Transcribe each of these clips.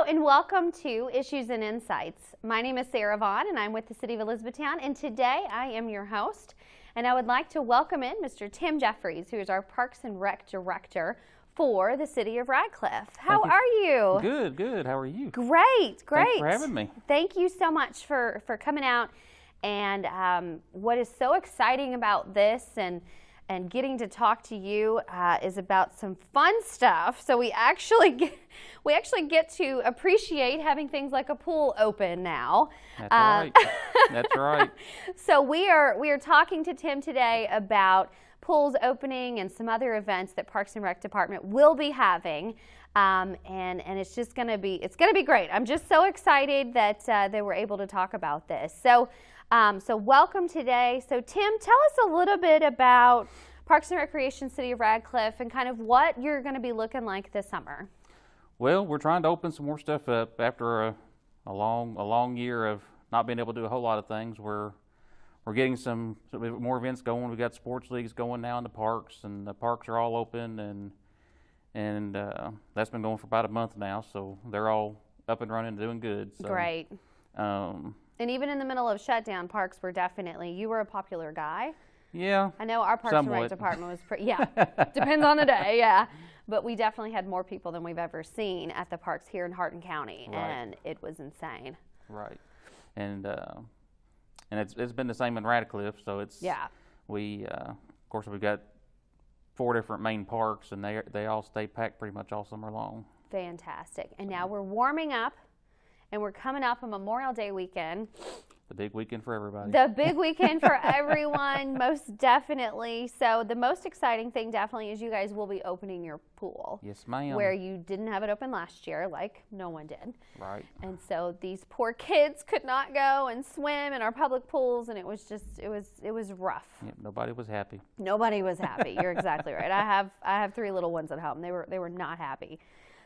Hello and welcome to Issues and Insights. My name is Sarah Vaughn and I'm with the City of Elizabethtown, and today I am your host, and I would like to welcome in Mr. Tim Jeffries, who is our Parks and Rec Director for the City of Radcliff. How are you? Good, good. How are you? Great, great. Thanks for having me. Thank you so much for coming out. And what is so exciting about this and getting to talk to you is about some fun stuff. So we actually get to appreciate having things like a pool open now. That's right. That's right. So we are talking to Tim today about pools opening and some other events that Parks and Rec Department will be having. And it's just going to be great. I'm just so excited that we're able to talk about this. So welcome today. So Tim, tell us a little bit about Parks and Recreation City of Radcliff and kind of what you're going to be looking like this summer. Well, we're trying to open some more stuff up after a long year of not being able to do a whole lot of things. We're getting some more events going. We've got sports leagues going now in the parks, and the parks are all open, and that's been going for about a month now. So they're all up and running, doing good. So, great. And even in the middle of shutdown, parks were you were a popular guy. Yeah. I know our Parks somewhat. and Rec Department was depends on the day, yeah. But we definitely had more people than we've ever seen at the parks here in Hardin County, right. And it was insane. Right. And it's been the same in Radcliff, so it's we of course we've got 4 different main parks, and they all stay packed pretty much all summer long. Fantastic. And now we're warming up, and we're coming up on Memorial Day weekend. The big weekend for everybody. The big weekend for everyone, most definitely. So the most exciting thing definitely is you guys will be opening your pool. Yes, ma'am. Where you didn't have it open last year, like no one did. Right. And so these poor kids could not go and swim in our public pools, and it was rough. Yep, nobody was happy. Nobody was happy. You're exactly right. I have 3 little ones at home. They were not happy.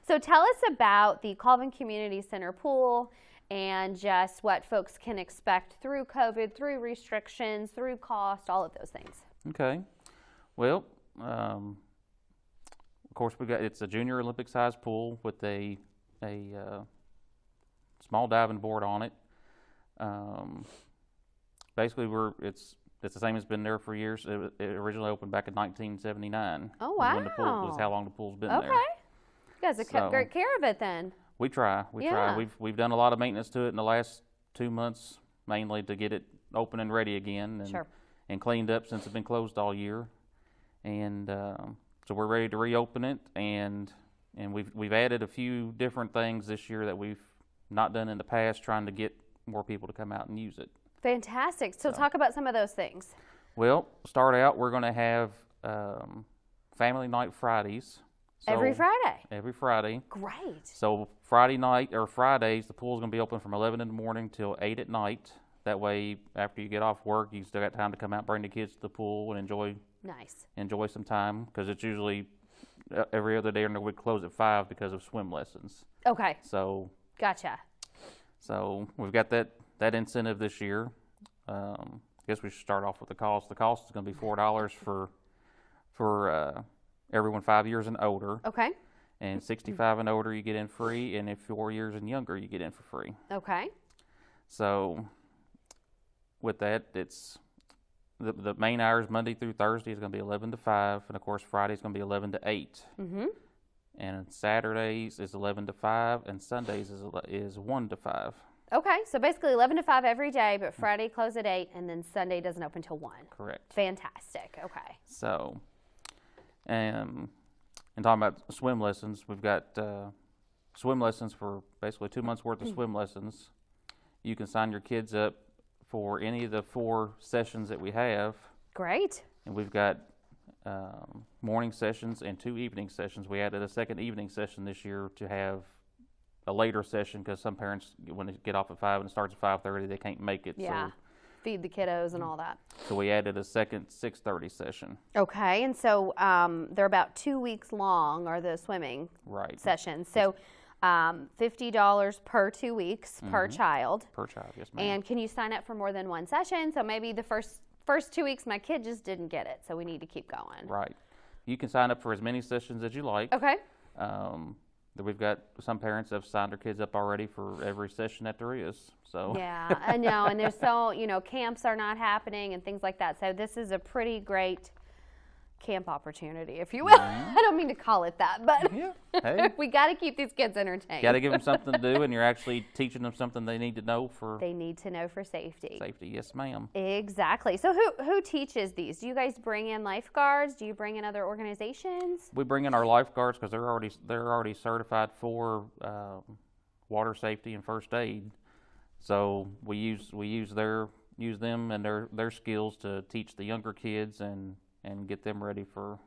So tell us about the Colvin Community Center pool and just what folks can expect through COVID, through restrictions, through cost, all of those things. Okay. Well, of course it's a junior Olympic sized pool with a small diving board on it. Basically it's the same as been there for years. It originally opened back in 1979. Oh wow! When the pool was how long the pool's been there. Okay. You guys have kept great care of it then. We try. We've done a lot of maintenance to it in the last 2 months, mainly to get it open and ready again, and cleaned up since it's been closed all year. And so we're ready to reopen it, and we've added a few different things this year that we've not done in the past, trying to get more people to come out and use it. Fantastic. So talk about some of those things. Well, start out, we're going to have family night Fridays. So every Friday? Every Friday. Great. So Friday night or Fridays, the pool's going to be open from 11 in the morning till 8 at night. That way, after you get off work, you still got time to come out, bring the kids to the pool, and enjoy some time, because it's usually every other day, and we close at 5 because of swim lessons. Okay. So. Gotcha. So we've got that incentive this year. I guess we should start off with the cost. The cost is going to be $4 for everyone 5 years and older. Okay. And 65 and older, you get in free, and if 4 years and younger, you get in for free. Okay. So with that, it's the main hours Monday through Thursday is going to be 11 to 5, and of course Friday is going to be 11 to 8. Mm-hmm. And Saturdays is 11 to 5, and Sundays is 1 to 5. Okay, so basically 11 to 5 every day, but Friday close at 8, and then Sunday doesn't open till 1. Correct. Fantastic. Okay. So, and talking about swim lessons, we've got swim lessons for basically 2 months worth of swim lessons. You can sign your kids up for any of the 4 sessions that we have. Great. And we've got morning sessions and 2 evening sessions. We added a second evening session this year to have a later session, because some parents, when they get off at 5 and it starts at 5:30, they can't make it. Yeah. So, feed the kiddos and all that. So we added a second 6:30 session. Okay, and so they're about 2 weeks long, are the swimming sessions. So $50 per 2 weeks per child. Per child, yes, ma'am. And can you sign up for more than one session? So maybe the first 2 weeks my kid just didn't get it, so we need to keep going. Right. You can sign up for as many sessions as you like. Okay. We've got some parents that have signed their kids up already for every session that there is. So yeah, I know, and there's so, camps are not happening and things like that. So this is a pretty great camp opportunity, if you will. I don't mean to call it that, but yeah. Hey. We got to keep these kids entertained. Got to give them something to do, and you're actually teaching them something they need to know for. They need to know for safety. Safety, yes, ma'am. Exactly. So who teaches these? Do you guys bring in lifeguards? Do you bring in other organizations? We bring in our lifeguards because they're already certified for water safety and first aid. So we use them and their skills to teach the younger kids and get them ready for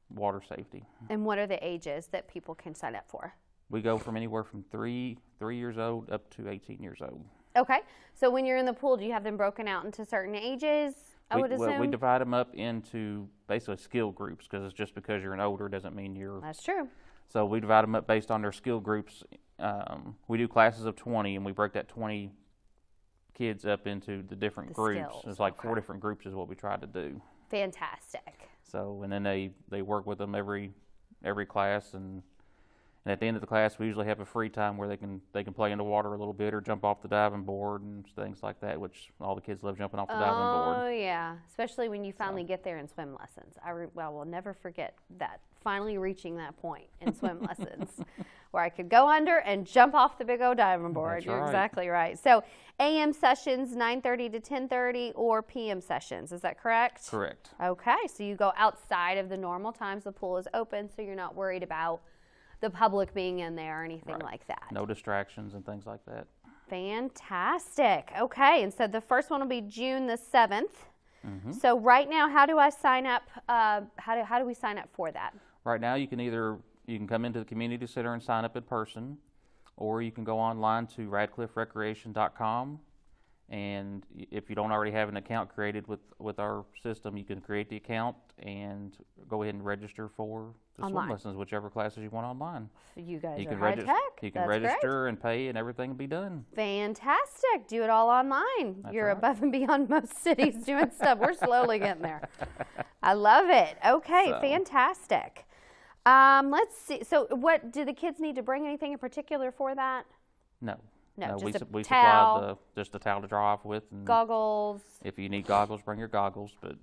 water safety. And what are the ages that people can sign up for? We go from anywhere from 3 years old up to 18 years old. Okay. So when you're in the pool, do you have them broken out into certain ages, I would assume? Well, we divide them up into basically skill groups because it's just because you're an older doesn't mean you're... That's true. So we divide them up based on their skill groups. We do classes of 20, and we break that 20 kids up into the different groups. Skills. It's like 4 different groups is what we try to do. Fantastic. So, and then they work with them every class, and at the end of the class, we usually have a free time where they can play in the water a little bit or jump off the diving board and things like that, which all the kids love jumping off the diving board. Oh, yeah, especially when you finally get there in swim lessons. We'll never forget that, finally reaching that point in swim lessons where I could go under and jump off the big old diving board. That's You're right. exactly right. So AM sessions, 9:30 to 10:30, or PM sessions, is that correct? Correct. Okay, so you go outside of the normal times the pool is open, so you're not worried about the public being in there or anything like that. No distractions and things like that. Fantastic. Okay, and so the first one will be June the 7th. So right now, how do I sign up? How do we sign up for that? Right now, you can come into the community center and sign up in person, or you can go online to radcliffrecreation.com. And if you don't already have an account created with our system, you can create the account and go ahead and register for the swim lessons, whichever classes you want online. You guys you are can high tech. You can register and pay, and everything will be done. Fantastic. Do it all online. That's You're right. above and beyond most cities doing stuff. We're slowly getting there. I love it. Okay, fantastic. Let's see. So what, do the kids need to bring anything in particular for that? No. No, we just a supply towel. just a towel to dry off with. And Goggles. if you need goggles, bring your goggles. But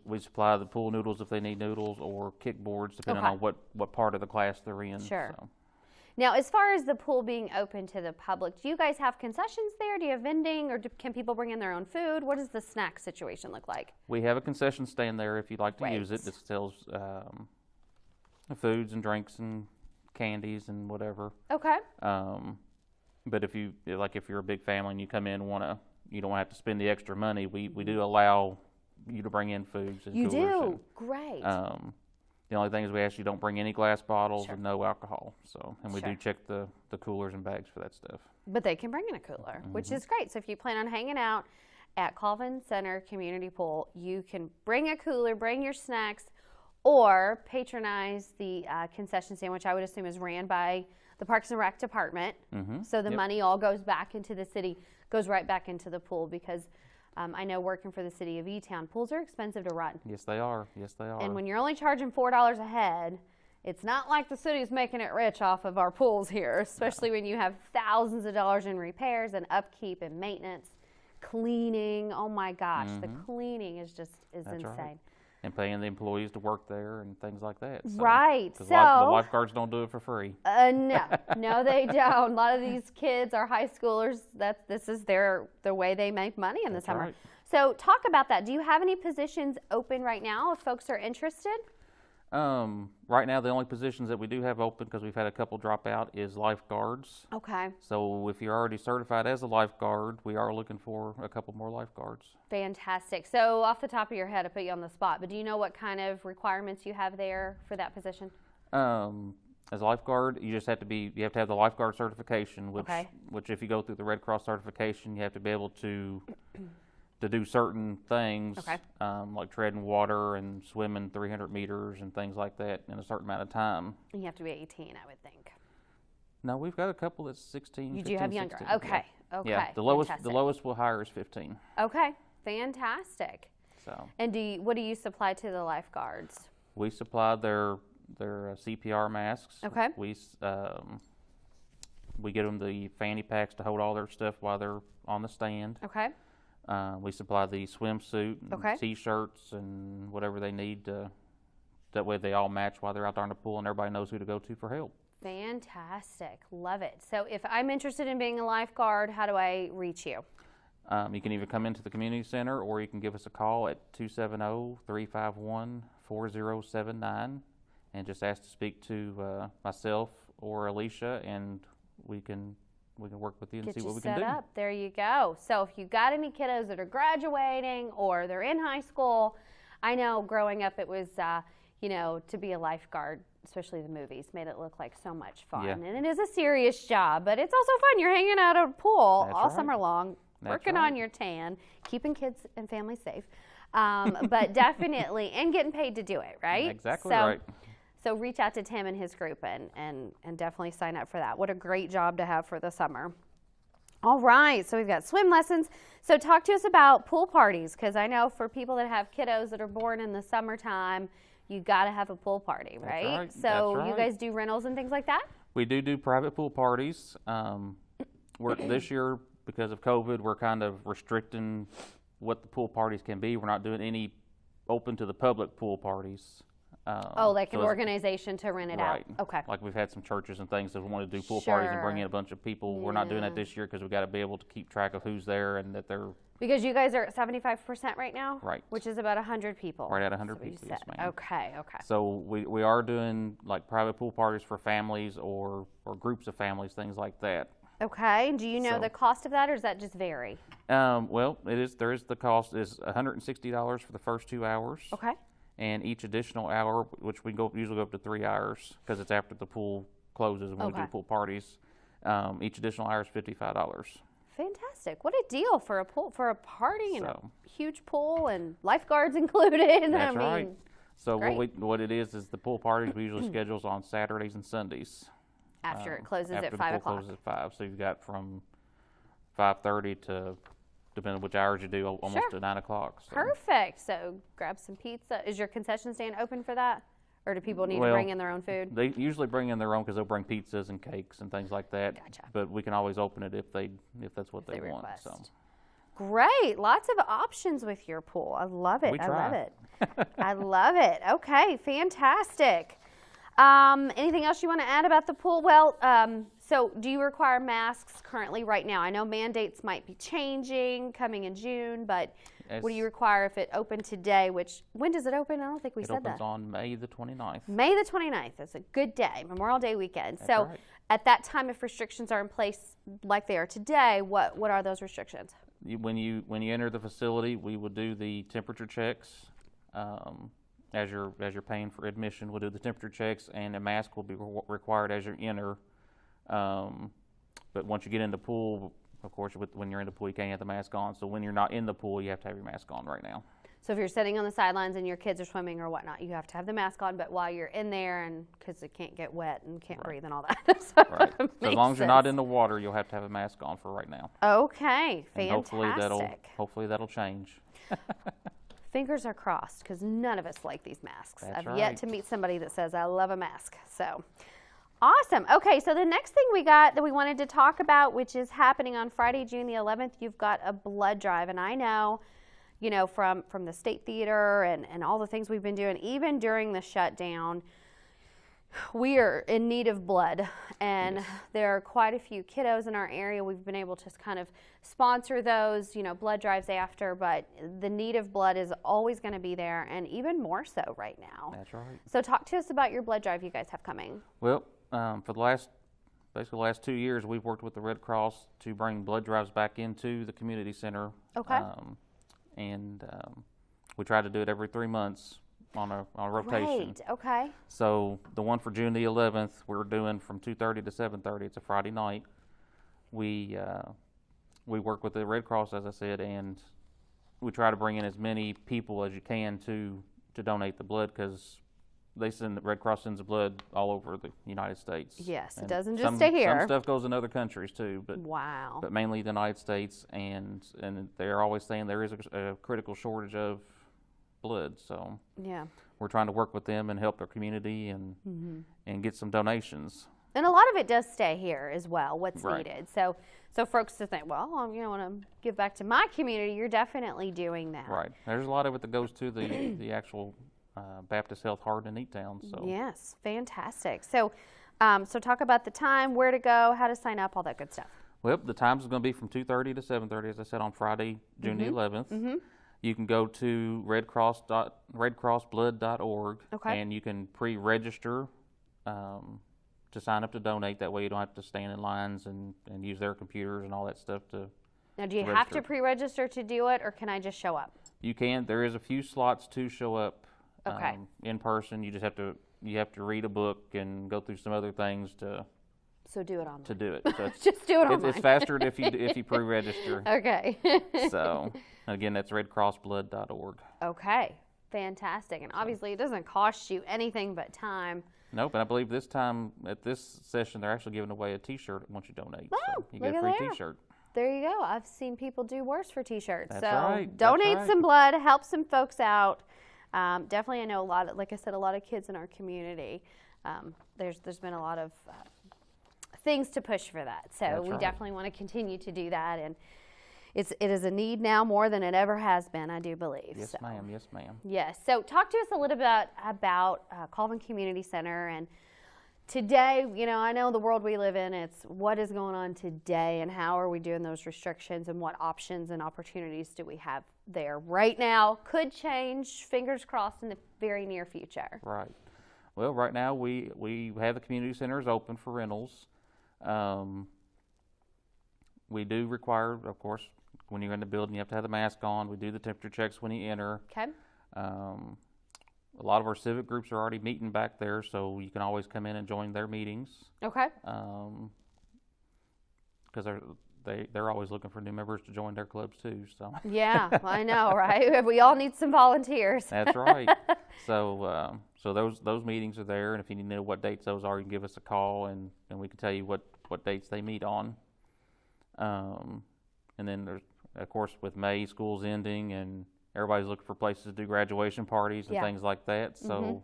we supply the pool noodles if they need noodles, or kickboards depending on what part of the class they're in. Sure. So. Now, as far as the pool being open to the public, do you guys have concessions there? Do you have vending, or can people bring in their own food? What does the snack situation look like? We have a concession stand there if you'd like to use it. It sells foods and drinks and candies and whatever. Okay. But if you're a big family and you come in you don't have to spend the extra money, we do allow you to bring in foods and coolers. You do? Great. The only thing is we ask you don't bring any glass bottles and no alcohol. And we do check the coolers and bags for that stuff. But they can bring in a cooler, which is great. So if you plan on hanging out at Colvin Center Community Pool, you can bring a cooler, bring your snacks, or patronize the concession stand, which I would assume is ran by the Parks and Rec Department. So the money all goes back into the city, goes right back into the pool, because I know working for the city of E-Town, pools are expensive to run. Yes, they are. Yes, they are. And when you're only charging $4 a head, it's not like the city's making it rich off of our pools here, especially when you have thousands of dollars in repairs and upkeep and maintenance, cleaning. Oh my gosh, the cleaning is insane. Right. And paying the employees to work there and things like that. Right. So the lifeguards don't do it for free. No, they don't. A lot of these kids are high schoolers. This is the way they make money in the summer. Right. So talk about that. Do you have any positions open right now if folks are interested? Right now, the only positions that we do have open, because we've had a couple drop out, is lifeguards. Okay. So if you're already certified as a lifeguard, we are looking for a couple more lifeguards. Fantastic. So off the top of your head, I put you on the spot, but do you know what kind of requirements you have there for that position? As a lifeguard, you have to have the lifeguard certification, which if you go through the Red Cross certification, you have to be able to do certain things, like treading water and swimming 300 meters and things like that in a certain amount of time. And you have to be 18, I would think. No, we've got a couple that's 16. You do have younger. 16. Okay. Yeah. Okay. Yeah, the lowest we'll hire is 15. Okay. Fantastic. So. And what do you supply to the lifeguards? We supply their They're CPR masks. Okay. We get them the fanny packs to hold all their stuff while they're on the stand. Okay. We supply the swimsuit, and okay. T-shirts, and whatever they need. That way they all match while they're out there in the pool, and everybody knows who to go to for help. Fantastic. Love it. So if I'm interested in being a lifeguard, how do I reach you? You can either come into the community center, or you can give us a call at 270-351-4079 and just ask to speak to myself or Alicia, and we can work with you and see what we can do. Get you set up. There you go. So if you got any kiddos that are graduating or they're in high school, I know growing up it was, to be a lifeguard, especially the movies, made it look like so much fun. Yeah. And it is a serious job, but it's also fun. You're hanging out at a pool all summer long, working on your tan, keeping kids and families safe, but definitely, and getting paid to do it, right? Exactly right. So reach out to Tim and his group and definitely sign up for that. What a great job to have for the summer. All right, so we've got swim lessons. So talk to us about pool parties, because I know for people that have kiddos that are born in the summertime, you got to have a pool party, right? That's right. So That's right. You guys do rentals and things like that? We do private pool parties. This year, because of COVID, we're kind of restricting what the pool parties can be. We're not doing any open to the public pool parties. Like an organization to rent it out. Okay. Like we've had some churches and things that want to do pool parties and bring in a bunch of people. Yeah. We're not doing that this year because we've got to be able to keep track of who's there and that they're... Because you guys are at 75% right now? Right. Which is about 100 people. Right at 100 people, yes, ma'am. Okay. So we are doing like private pool parties for families or groups of families, things like that. Okay. Do you know the cost of that, or does that just vary? Well, there is the cost is $160 for the first 2 hours. Okay. And each additional hour, which we usually go up to 3 hours because it's after the pool closes and when we do pool parties, each additional hour is $55. Fantastic! What a deal for a party and a huge pool and lifeguards included. That's right. So what it is the pool parties we usually schedule on Saturdays and Sundays. After it closes at 5 o'clock. After the pool closes at 5, so you've got from 5:30 to, depending on which hours you do, almost to 9 o'clock. So. Perfect. So grab some pizza. Is your concession stand open for that? Or do people need to bring in their own food? They usually bring in their own because they'll bring pizzas and cakes and things like that. Gotcha. But we can always open it if that's what they want. So. Great. Lots of options with your pool. I love it. We try. I love it. I love it. Okay, fantastic. Anything else you want to add about the pool? Well, so do you require masks currently right now? I know mandates might be changing coming in June, but what do you require if it opened today? When does it open? I don't think we said that. It opens on May the 29th. May the 29th. That's a good day, Memorial Day weekend. That's so right. At that time, if restrictions are in place like they are today, what are those restrictions? When you enter the facility, we will do the temperature checks. As you're paying for admission, we'll do the temperature checks, and a mask will be required as you enter. But once you get in the pool, of course, when you're in the pool, you can't have the mask on. So when you're not in the pool, you have to have your mask on right now. So if you're sitting on the sidelines and your kids are swimming or whatnot, you have to have the mask on. But while you're in there, and because it can't get wet and can't breathe and all that. So as long as you're not in the water, you'll have to have a mask on for right now. Okay, fantastic. And hopefully that'll change. Fingers are crossed, because none of us like these masks. That's I've yet to meet somebody that says, I love a mask. So, awesome. Okay, so the next thing we got that we wanted to talk about, which is happening on Friday, June the 11th, you've got a blood drive. And I know, from the State Theater and all the things we've been doing, even during the shutdown, we are in need of blood, and there are quite a few kiddos in our area. We've been able to kind of sponsor those, blood drives after, but the need of blood is always going to be there, and even more so right now. That's right. So talk to us about your blood drive you guys have coming. Well, for the last 2 years, we've worked with the Red Cross to bring blood drives back into the community center. Okay. We try to do it every 3 months. On a rotation. Right, okay. So the one for June the 11th, we're doing from 2:30 to 7:30. It's a Friday night. We work with the Red Cross, as I said, and we try to bring in as many people as you can to donate the blood, because the Red Cross sends the blood all over the United States. Yes, it doesn't just stay here. Some stuff goes in other countries too, but wow. But mainly the United States, and they're always saying there is a critical shortage of blood, so we're trying to work with them and help their community and get some donations. And a lot of it does stay here as well, what's Right. needed. So folks to think, well, I want to give back to my community. You're definitely doing that. Right. There's a lot of it that goes to the actual Baptist Health Hard in Eatown. So. Yes, fantastic. So talk about the time, where to go, how to sign up, all that good stuff. Well, the times is going to be from 2:30 to 7:30, as I said, on Friday, June the 11th. You can go to redcrossblood.org, and you can pre-register to sign up to donate. That way you don't have to stand in lines and use their computers and all that stuff to Now, do you have to pre-register to do it, or can I just show up? You can. There is a few slots to show up in person. You just have to read a book and go through some other things to do it online. To do it. So just do it online. It's faster if you pre-register. Okay. So again, that's redcrossblood.org. Okay. Fantastic. And obviously it doesn't cost you anything but time. Nope, and I believe this time at this session they're actually giving away a T-shirt once you donate. Oh, so you get a free T-shirt. There you go. I've seen people do worse for T-shirts. That's so right. donate That's some blood, help some folks out. Definitely, I know a lot of, like I said, a lot of kids in our community. There's been a lot of things to push for that. So we definitely want to continue to do that, and it is a need now more than it ever has been, I do believe. Yes, ma'am. Yes, ma'am. Yes. So talk to us a little bit about Colvin Community Center. And today, I know the world we live in, it's what is going on today and how are we doing those restrictions and what options and opportunities do we have there right now. Could change, fingers crossed, in the very near future. Right. Well, right now we have the community centers open for rentals. We do require, of course, when you're in the building, you have to have the mask on. We do the temperature checks when you enter. Okay. A lot of our civic groups are already meeting back there, so you can always come in and join their meetings. Okay. Because they're always looking for new members to join their clubs too. So. Yeah, I know, right? We all need some volunteers. That's right. So those meetings are there, and if you need to know what dates those are, you can give us a call, and we can tell you what dates they meet on. And then there's, of course, with May, school's ending, and everybody's looking for places to do graduation parties and things like that. So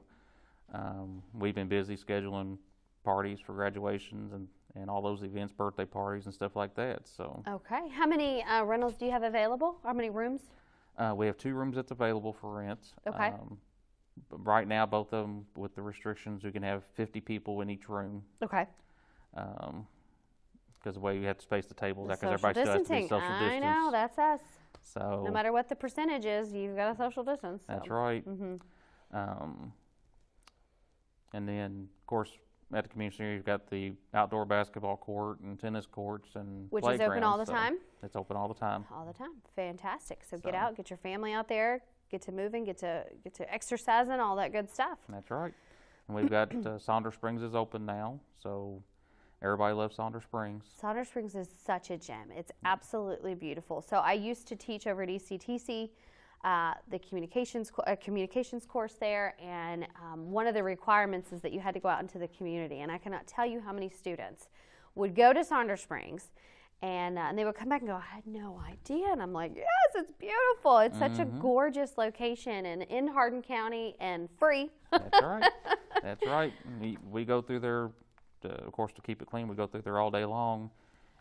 we've been busy scheduling parties for graduations and all those events, birthday parties and stuff like that. So. Okay. How many rentals do you have available? How many rooms? We have 2 rooms that's available for rent. Okay. But right now, both of them, with the restrictions, we can have 50 people in each room. Okay. Because the way you have to space the tables, because social everybody still has to be distancing. social distance. I know, that's us. So no matter what the percentage is, you've got a social distance. So. That's right. And then, of course, at the community center, you've got the outdoor basketball court and tennis courts and which is open all the time? It's open all the time. All the time. Fantastic. So get out, get your family out there, get to moving, get to exercising, all that good stuff. That's right. And we've got Saunders Springs is open now, so everybody loves Saunders Springs. Saunders Springs is such a gem. It's absolutely beautiful. So I used to teach over at HCEC-TV, the communications course there, and one of the requirements is that you had to go out into the community. And I cannot tell you how many students would go to Saunders Springs, and they would come back and go, I had no idea. And I'm like, yes, it's beautiful. It's such a gorgeous location, and in Hardin County, and free. That's right. That's right. We go through there. Of course, to keep it clean, we go through there all day long,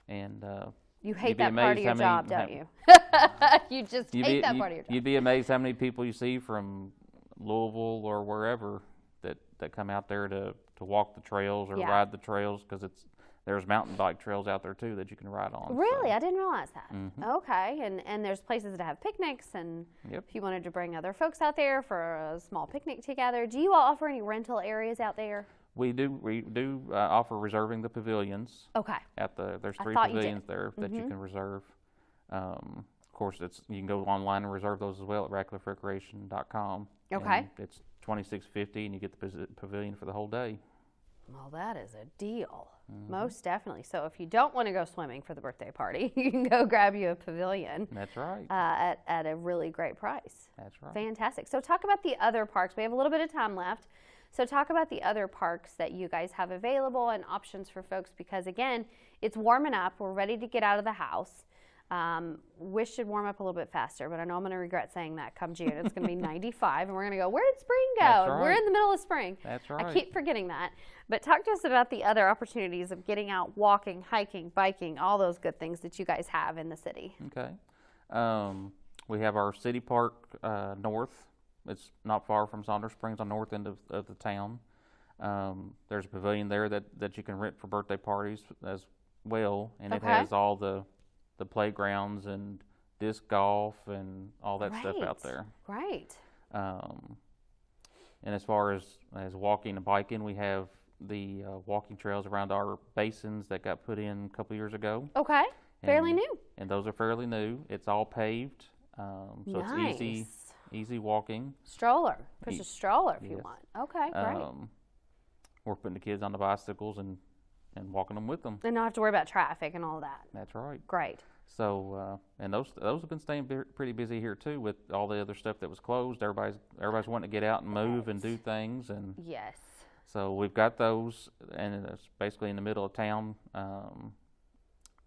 and you hate that part of your job, don't you? You just hate that part of your job. You'd be amazed how many people you see from Louisville or wherever that come out there to walk the trails or ride the trails, because there's mountain bike trails out there too that you can ride on. Really? So. I didn't realize that. Okay, and there's places to have picnics, and if you wanted to bring other folks out there for a small picnic together. Do you all offer any rental areas out there? We do offer reserving the pavilions. Okay. There's 3 pavilions there that you can reserve. Of course, you can go online and reserve those as well at radcliffrecreation.com. Okay. And it's $26.50, and you get the pavilion for the whole day. Well, that is a deal. Most definitely. So if you don't want to go swimming for the birthday party, you can go grab you a pavilion. That's right. At a really great price. That's right. Fantastic. So talk about the other parks. We have a little bit of time left. So talk about the other parks that you guys have available and options for folks, because again, it's warming up. We're ready to get out of the house. Wish should warm up a little bit faster, but I know I'm going to regret saying that come June. It's going to be 95, and we're going to go, where did spring go? That's right. We're in the middle of spring. That's right. I keep forgetting that. But talk to us about the other opportunities of getting out, walking, hiking, biking, all those good things that you guys have in the city. Okay. We have our city park north. It's not far from Saunders Springs on the north end of the town. There's a pavilion there that you can rent for birthday parties as well, and it has all the playgrounds and disc golf and all that stuff out there. Right. And as far as walking and biking, we have the walking trails around our basins that got put in a couple years ago. Okay. Fairly new. And those are fairly new. It's all paved, so it's easy walking. Stroller. Push a stroller if you want. Okay, great. We're putting the kids on the bicycles and walking them with them. And not have to worry about traffic and all that. That's right. Great. So, and those have been staying pretty busy here too with all the other stuff that was closed. Everybody's wanting to get out and move and do things. And yes. So we've got those, and it's basically in the middle of town.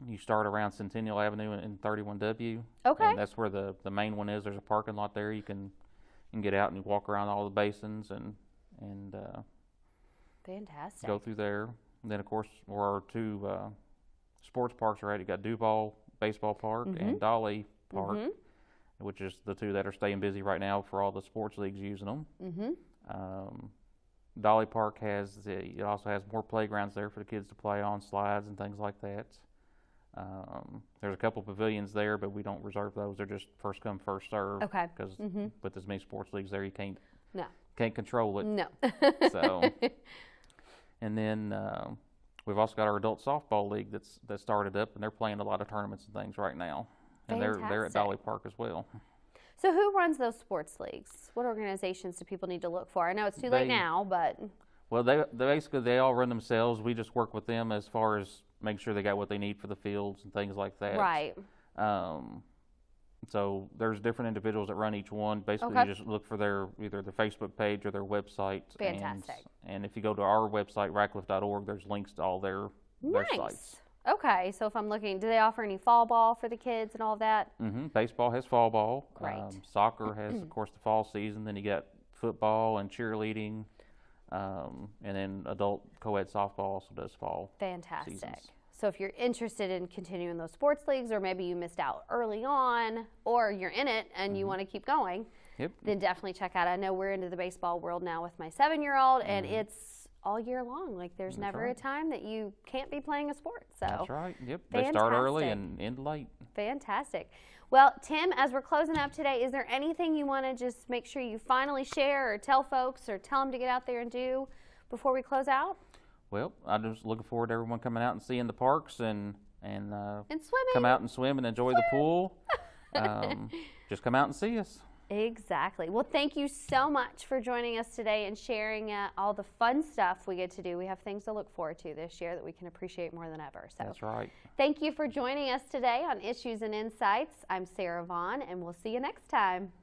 You start around Centennial Avenue and 31W. Okay. And that's where the main one is. There's a parking lot there. You can get out and you walk around all the basins and fantastic. Go through there. And then of course our two sports parks are at. You got Duval Baseball Park and Dolly Park, which is the two that are staying busy right now for all the sports leagues using them. Dolly Park it also has more playgrounds there for the kids to play on, slides and things like that. There's a couple pavilions there, but we don't reserve those. They're just first come, first serve. Okay. Because with as many sports leagues there, you can't control it. No. So, and then we've also got our adult softball league that started up, and they're playing a lot of tournaments and things right now. And they're at Dolly Park as well. So who runs those sports leagues? What organizations do people need to look for? I know it's too late now, but... Well, they all run themselves. We just work with them as far as make sure they got what they need for the fields and things like that. Right. So there's different individuals that run each one. Basically, you just look for either their Facebook page or their website. Fantastic. And if you go to our website, radcliff.org, there's links to all their sites. Okay, so if I'm looking, do they offer any fall ball for the kids and all that? Baseball has fall ball. Great. Soccer has, of course, the fall season. Then you got football and cheerleading. And then adult co-ed softball also does fall. Fantastic. Seasons. So if you're interested in continuing those sports leagues, or maybe you missed out early on, or you're in it and you want to keep going, then definitely check out. I know we're into the baseball world now with my 7-year-old, and it's all year long. Like there's never a time that you can't be playing a sport. So that's right. Yep. They start early and end late. Fantastic. Well, Tim, as we're closing up today, is there anything you want to just make sure you finally share or tell folks or tell them to get out there and do before we close out? Well, I'm just looking forward to everyone coming out and seeing the parks and swimming. Come out and swim and enjoy the pool. Just come out and see us. Exactly. Well, thank you so much for joining us today and sharing all the fun stuff we get to do. We have things to look forward to this year that we can appreciate more than ever. So that's right. Thank you for joining us today on Issues and Insights. I'm Sarah Vaughn, and we'll see you next time.